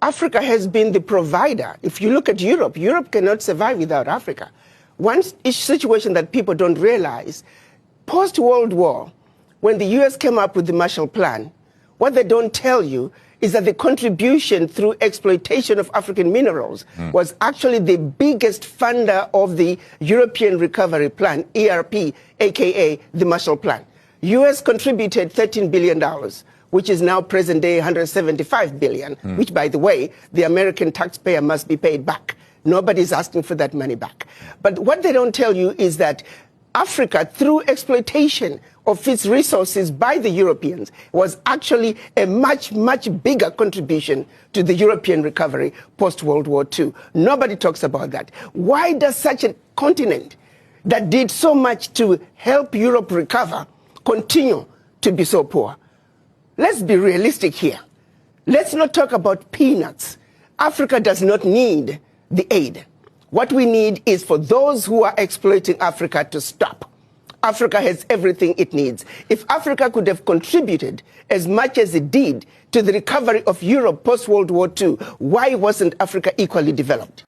Africa has been the provider. If you look at Europe, Europe cannot survive without Africa. One situation that people don't realize, post-World War, when the US came up with the Marshall Plan, what they don't tell you is that the contribution through exploitation of African minerals was actually the biggest funder of the European Recovery Plan, ERP, aka the Marshall Plan. US contributed $13 billion, which is now present day $175 billion, which, by the way, the American taxpayer must be paid back. Nobody's asking for that money back. But what they don't tell you is that Africa, through exploitation of its resources by the Europeans, was actually a much, much bigger contribution to the European recovery post-World War II. Nobody talks about that. Why does such a continent that did so much to help Europe recover continue to be so poor? Let's be realistic here. Let's not talk about peanuts. Africa does not need the aid. What we need is for those who are exploiting Africa to stop. Africa has everything it needs. If Africa could have contributed as much as it did to the recovery of Europe post-World War II, why wasn't Africa equally developed?